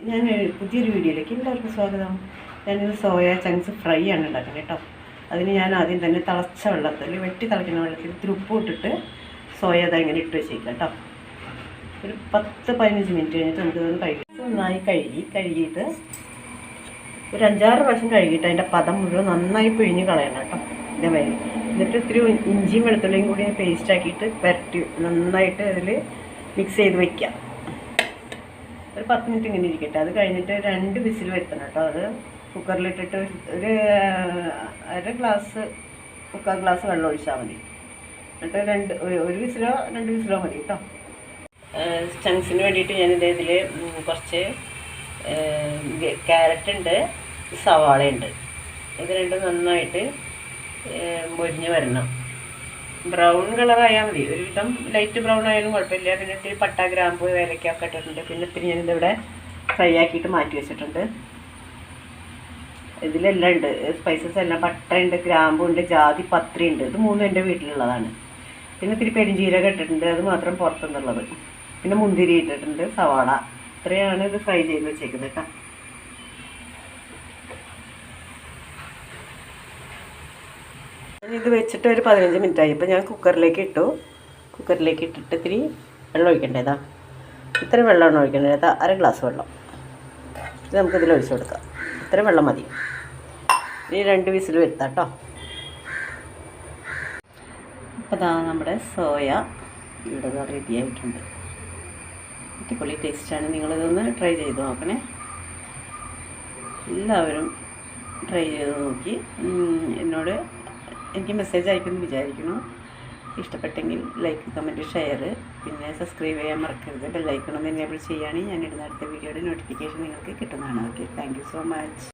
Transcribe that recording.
ഞാൻ പുതിയൊരു വീഡിയോയിലേക്ക് എല്ലാവർക്കും സ്വാഗതം. ഞാനിത് സോയ ചങ്ക്സ് ഫ്രൈ ആണ് ഉണ്ടാക്കുന്നത് കേട്ടോ. അതിന് ഞാൻ ആദ്യം തന്നെ തിളച്ച വെള്ളത്തിൽ തിളയ്ക്കുന്ന വെള്ളത്തിൽ ഇത്തിരി ഉപ്പ് ഇട്ടിട്ട് സോയ ഇങ്ങനെ ഇട്ട് വെച്ചേക്കാം കേട്ടോ. ഒരു 10-15 മിനിറ്റ് കഴിഞ്ഞിട്ട് നമുക്കിതൊന്ന് നന്നായി കഴുകിയിട്ട് ഒരു 5-6 പ്രാവശ്യം കഴുകിയിട്ട് അതിൻ്റെ പദം മുഴുവൻ നന്നായി പിഴിഞ്ഞ് കളയണം കേട്ടോ. ഇതേമാതിരി എന്നിട്ട് ഇത്തിരി ഇഞ്ചിയും വെളുത്തുള്ളിയും കൂടി പേസ്റ്റ് ആക്കിയിട്ട് പുരട്ടി നന്നായിട്ട് അതിൽ മിക്സ് ചെയ്ത് വയ്ക്കുക. ഒരു 10 മിനിറ്റ് ഇങ്ങനെ ഇരിക്കട്ടെ. അത് കഴിഞ്ഞിട്ട് 2 വിസിൽ വരുത്തണം കേട്ടോ. അത് കുക്കറിലിട്ടിട്ട് ഒരു മുക്കാൽ ഗ്ലാസ് വെള്ളം ഒഴിച്ചാൽ മതി. എന്നിട്ട് ഒരു വിസിലോ 2 വിസിലോ മതി കേട്ടോ. ചങ്ക്സിന് വേണ്ടിയിട്ട് ഞാനിത് ഇതിൽ കുറച്ച് ക്യാരറ്റ് ഉണ്ട്, സവാളയുണ്ട്. ഇത് രണ്ടും നന്നായിട്ട് മൊരിഞ്ഞ് വരണം. ബ്രൗൺ കളറായാൽ മതി. ഒരുവിധം ലൈറ്റ് ബ്രൗൺ ആയാലും കുഴപ്പമില്ല. പിന്നെ ഇത്തിരി പട്ട, ഗ്രാമ്പ്, ഏലക്കൊക്കെ ഇട്ടിട്ടുണ്ട്. പിന്നെ ഇത്തിരി ഞാനിതിവിടെ ഫ്രൈ ആക്കിയിട്ട് മാറ്റി വെച്ചിട്ടുണ്ട്. ഇതിലെല്ലാം ഉണ്ട്, സ്പൈസസ് എല്ലാം. പട്ടയുണ്ട്, ഗ്രാമ്പുണ്ട്, ജാതി പത്രി ഉണ്ട്. ഇത് 3 എൻ്റെ വീട്ടിലുള്ളതാണ്. പിന്നെ ഇത്തിരി പെരിഞ്ചീരകം ഇട്ടിട്ടുണ്ട്, അത് മാത്രം പുറത്തുനിന്നുള്ളത്. പിന്നെ മുന്തിരി ഇട്ടിട്ടുണ്ട്, സവാള. ഇത്രയാണ് ഇത് ഫ്രൈ ചെയ്ത് വെച്ചേക്കുന്നത് കേട്ടോ. ഇത് വെച്ചിട്ട് ഒരു 15 മിനിറ്റ് ആയി. ഇപ്പോൾ ഞാൻ കുക്കറിലേക്ക് ഇട്ടിട്ട് ഇത്തിരി വെള്ളം ഒഴിക്കേണ്ടതാ. ഇത്രയും വെള്ളമാണ് ഒഴിക്കേണ്ടത്. 1/2 ഗ്ലാസ് വെള്ളം. ഇത് നമുക്കിതിൽ ഒഴിച്ചു കൊടുക്കാം. ഇത്രയും വെള്ളം മതി. ഇനി 2 വിസിൽ വരുത്താം കേട്ടോ. അപ്പോൾ ഇതാ നമ്മുടെ സോയ ഇവിടെ റെഡി ആയിട്ടുണ്ട്. അടിപൊളി ടേസ്റ്റാണ്. നിങ്ങളിതൊന്ന് ട്രൈ ചെയ്ത് നോക്കണേ. എല്ലാവരും ട്രൈ ചെയ്ത് നോക്കി എന്നോട് എനിക്ക് മെസ്സേജ് അയക്കുമെന്ന് വിചാരിക്കുന്നു. ഇഷ്ടപ്പെട്ടെങ്കിൽ ലൈക്ക്, കമൻറ്റ്, ഷെയർ, പിന്നെ സബ്സ്ക്രൈബ് ചെയ്യാൻ മറക്കരുത്. ബെല്ലൈക്കൺ ഒന്ന് എനേബിൾ ചെയ്യുകയാണെങ്കിൽ ഞാനിടുന്ന അടുത്ത വീഡിയോയുടെ നോട്ടിഫിക്കേഷൻ നിങ്ങൾക്ക് കിട്ടുന്നതാണ്. Okay, thank you so much.